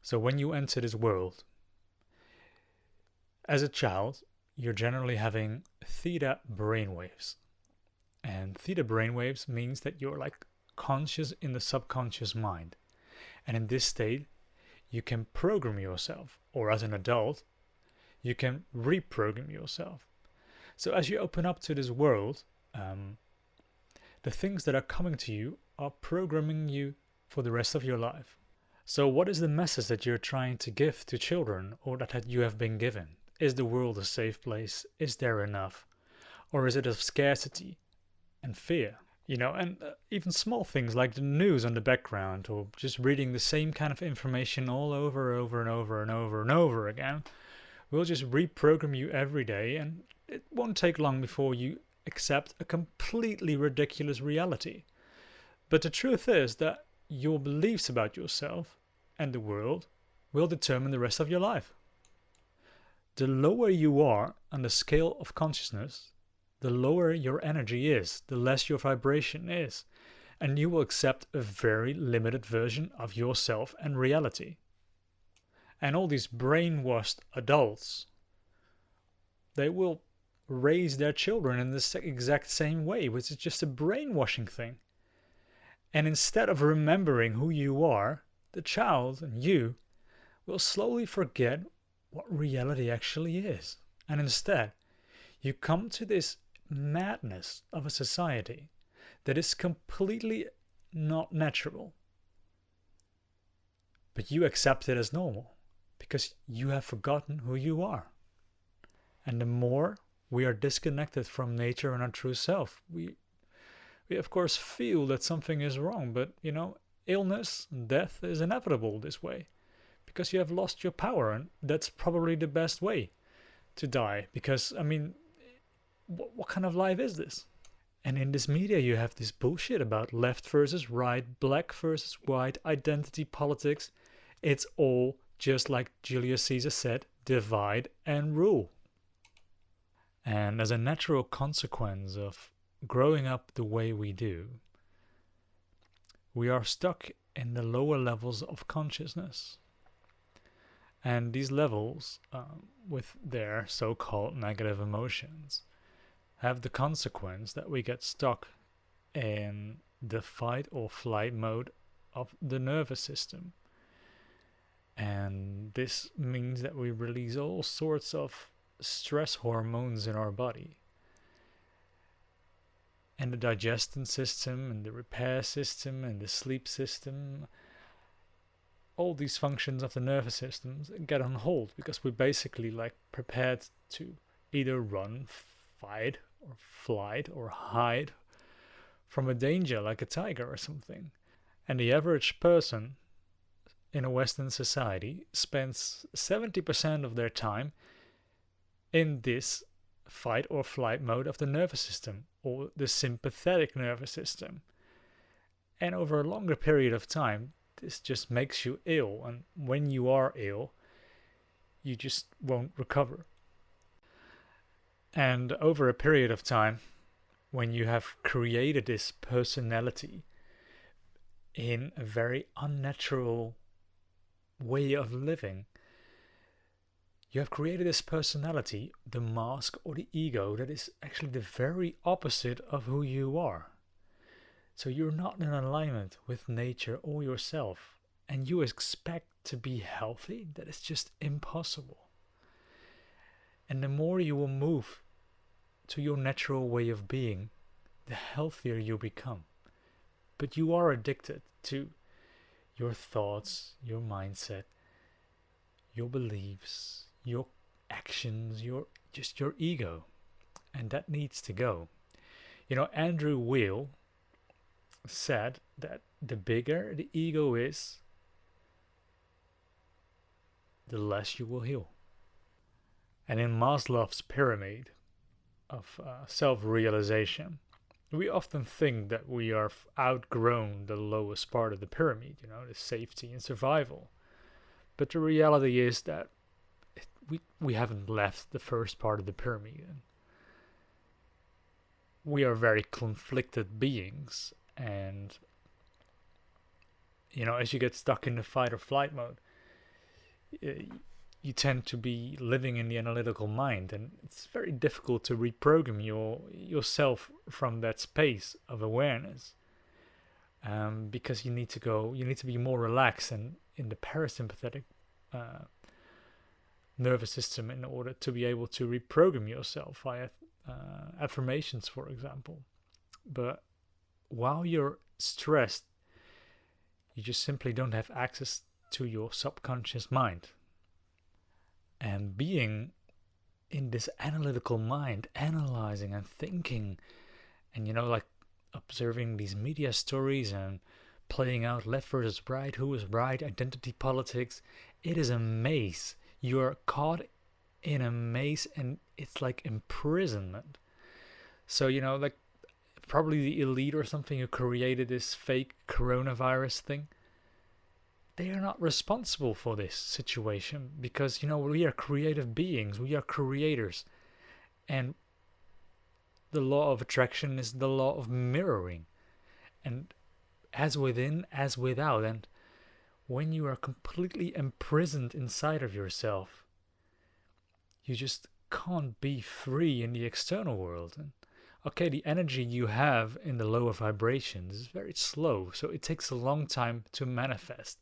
So when you enter this world, as a child, you're generally having theta brainwaves. And theta brainwaves means that you're like conscious in the subconscious mind. And in this state, you can program yourself, or as an adult, you can reprogram yourself. So as you open up to this world, the things that are coming to you are programming you for the rest of your life. So what is the message that you're trying to give to children, or that you have been given? Is the world a safe place? Is there enough? Or is it of scarcity and fear? And even small things like the news on the background, or just reading the same kind of information all over and over again, will just reprogram you every day, and it won't take long before you accept a completely ridiculous reality. But the truth is that your beliefs about yourself and the world will determine the rest of your life. The lower you are on the scale of consciousness, the lower your energy is, the less your vibration is, and you will accept a very limited version of yourself and reality. And all these brainwashed adults, they will raise their children in the exact same way, which is just a brainwashing thing. And instead of remembering who you are, the child and you will slowly forget what reality actually is. And instead, you come to this madness of a society that is completely not natural. But you accept it as normal because you have forgotten who you are. And the more we are disconnected from nature and our true self, we of course feel that something is wrong, but illness and death is inevitable this way because you have lost your power, and that's probably the best way to die, because what kind of life is this? And in this media you have this bullshit about left versus right, black versus white, identity politics. It's all just like Julius Caesar said, divide and rule. And as a natural consequence of growing up the way we do, we are stuck in the lower levels of consciousness. And these levels, with their so-called negative emotions, have the consequence that we get stuck in the fight or flight mode of the nervous system. And this means that we release all sorts of stress hormones in our body. And the digestion system and the repair system and the sleep system, all these functions of the nervous systems get on hold because we're basically prepared to either run, fight, or flight, or hide from a danger like a tiger or something. And the average person in a Western society spends 70% of their time in this fight or flight mode of the nervous system, or the sympathetic nervous system. And over a longer period of time, this just makes you ill, and when you are ill, you just won't recover. And over a period of time, when you have created this personality in a very unnatural way of living, you have created this personality, the mask or the ego, that is actually the very opposite of who you are. So you're not in alignment with nature or yourself, and you expect to be healthy? That is just impossible. And the more you will move to your natural way of being, the healthier you become. But you are addicted to your thoughts, your mindset, your beliefs, your actions, your ego. And that needs to go. Andrew Weil said that the bigger the ego is, the less you will heal. And in Maslow's pyramid of self-realization, we often think that we are outgrown the lowest part of the pyramid, the safety and survival. But the reality is that we haven't left the first part of the pyramid. We are very conflicted beings, and as you get stuck in the fight or flight mode, you tend to be living in the analytical mind, and it's very difficult to reprogram yourself from that space of awareness, because you need to be more relaxed and in the parasympathetic nervous system in order to be able to reprogram yourself via affirmations, for example. But while you're stressed, you just simply don't have access to your subconscious mind. And being in this analytical mind, analyzing and thinking, and like observing these media stories and playing out left versus right, who is right, identity politics, it is a maze. You are caught in a maze, and it's like imprisonment. So, like probably the elite or something who created this fake coronavirus thing, they are not responsible for this situation, because we are creative beings, we are creators, and the law of attraction is the law of mirroring, and as within as without. And when you are completely imprisoned inside of yourself, you just can't be free in the external world. And okay, the energy you have in the lower vibrations is very slow, so it takes a long time to manifest.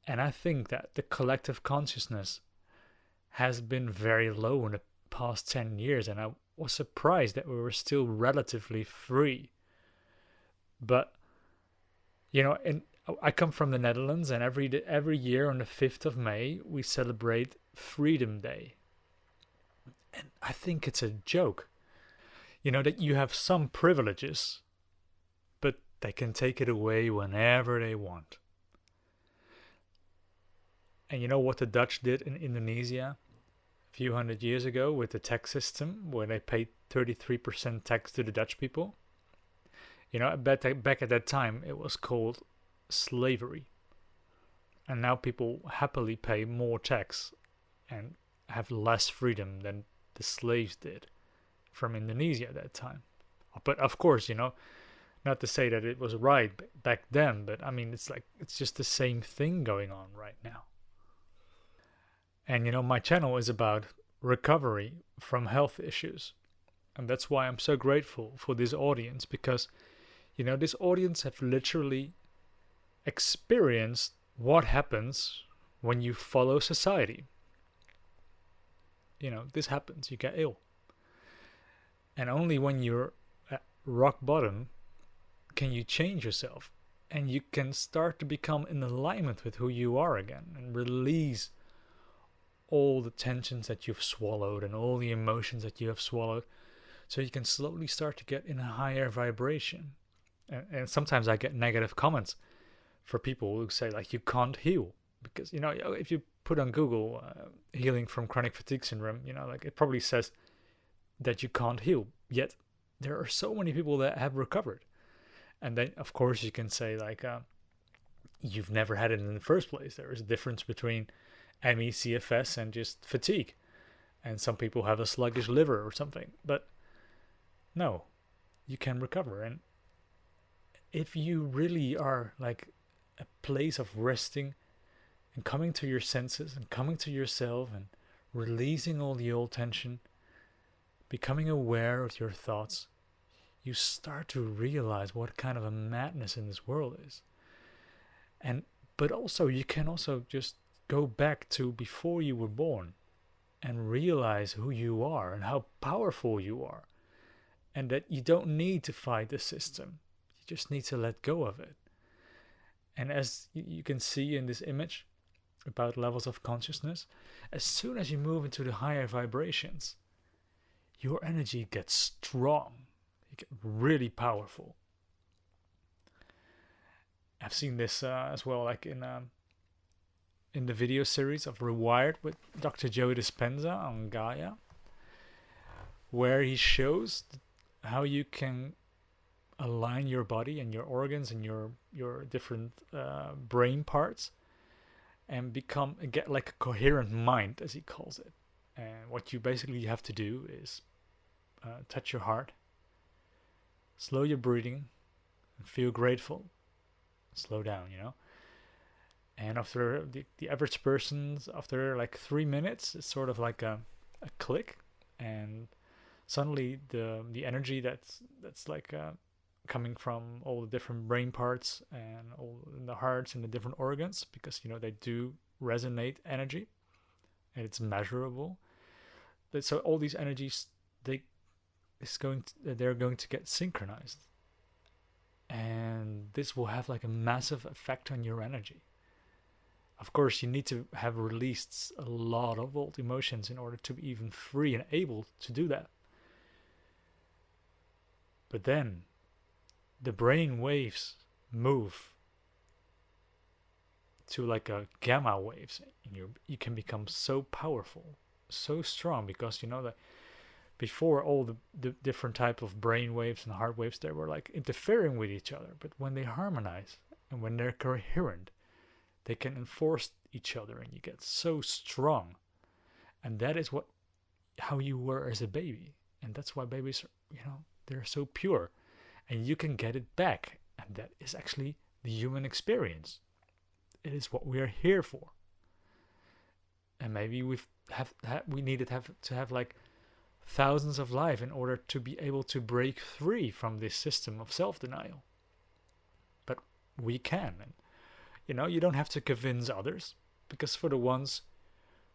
And I think that the collective consciousness has been very low in the past 10 years, and I was surprised that we were still relatively free. But, and I come from the Netherlands, and every year on the 5th of May, we celebrate Freedom Day. And I think it's a joke, that you have some privileges, but they can take it away whenever they want. And you know what the Dutch did in Indonesia a few hundred years ago with the tax system, where they paid 33% tax to the Dutch people? Back at that time, it was called slavery. And now people happily pay more tax and have less freedom than the slaves did from Indonesia at that time. But of course, not to say that it was right back then, but I mean, it's just the same thing going on right now. And my channel is about recovery from health issues. And that's why I'm so grateful for this audience, because this audience have literally experienced what happens when you follow society. This happens, you get ill. And only when you're at rock bottom can you change yourself, and you can start to become in alignment with who you are again, and release all the tensions that you've swallowed and all the emotions that you have swallowed, so you can slowly start to get in a higher vibration. And sometimes I get negative comments for people who say, like, you can't heal, because if you put on Google healing from chronic fatigue syndrome, it probably says that you can't heal. Yet there are so many people that have recovered. And then of course you can say, like, you've never had it in the first place. There is a difference between ME, CFS, and just fatigue. And some people have a sluggish liver or something. But no, you can recover. And if you really are like a place of resting and coming to your senses and coming to yourself and releasing all the old tension, becoming aware of your thoughts, you start to realize what kind of a madness in this world is. But also, you can also just go back to before you were born and realize who you are and how powerful you are, and that you don't need to fight the system. You just need to let go of it. And as you can see in this image about levels of consciousness, as soon as you move into the higher vibrations, your energy gets strong. You get really powerful. I've seen this as well, like in the video series of Rewired with Dr. Joe Dispenza on Gaia, where he shows how you can align your body and your organs and your different brain parts and get like a coherent mind, as he calls it. And what you basically have to do is touch your heart, slow your breathing, and feel grateful. Slow down, And after the average person's, after like 3 minutes, it's sort of like a click, and suddenly the energy that's like coming from all the different brain parts and all in the hearts and the different organs, because they do resonate energy and it's measurable. So all these energies, they're going to get synchronized, and this will have like a massive effect on your energy. Of course, you need to have released a lot of old emotions in order to be even free and able to do that. But then the brain waves move to like a gamma waves, and you can become so powerful, so strong, because that before all the different type of brain waves and heart waves, they were like interfering with each other. But when they harmonize and when they're coherent, they can enforce each other, and you get so strong. And that is how you were as a baby, and that's why babies they're so pure, and you can get it back. And that is actually the human experience. It is what we are here for. And maybe we needed to have like thousands of lives in order to be able to break free from this system of self-denial. But we can. And you don't have to convince others, because for the ones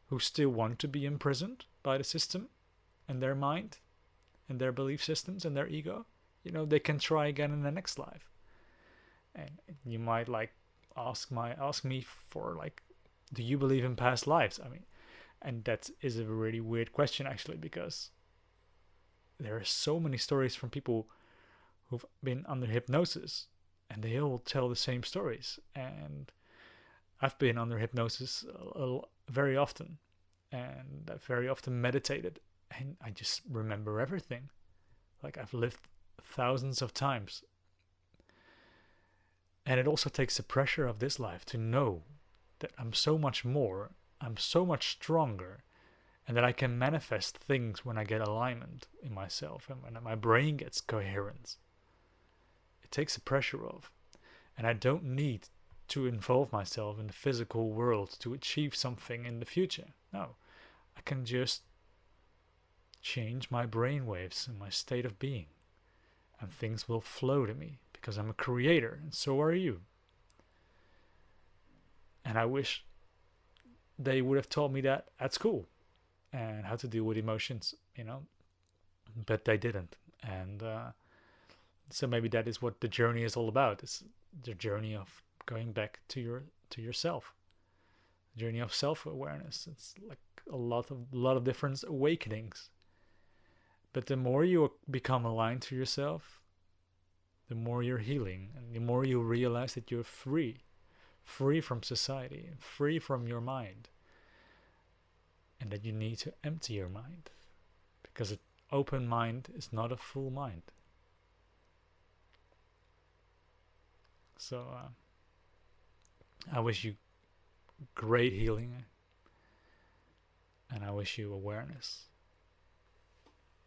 who still want to be imprisoned by the system and their mind and their belief systems and their ego, they can try again in the next life. And you might like ask me for like, do you believe in past lives? I mean, and that is a really weird question actually, because there are so many stories from people who've been under hypnosis, and they all tell the same stories. And I've been under hypnosis very often, and I've very often meditated, and I just remember everything. Like I've lived thousands of times. And it also takes the pressure of this life to know that I'm so much more, I'm so much stronger, and that I can manifest things when I get alignment in myself and when my brain gets coherence. It takes the pressure off. And I don't need to involve myself in the physical world to achieve something in the future. No, I can just change my brain waves and my state of being, and things will flow to me, because I'm a creator, and so are you. And I wish they would have taught me that at school, and how to deal with emotions, but they didn't. And so maybe that is what the journey is all about. It's the journey of going back to yourself, the journey of self-awareness. It's like a lot of different awakenings. But the more you become aligned to yourself, the more you're healing, and the more you realize that you're free from society, free from your mind, and that you need to empty your mind, because an open mind is not a full mind. So I wish you great healing, and I wish you awareness.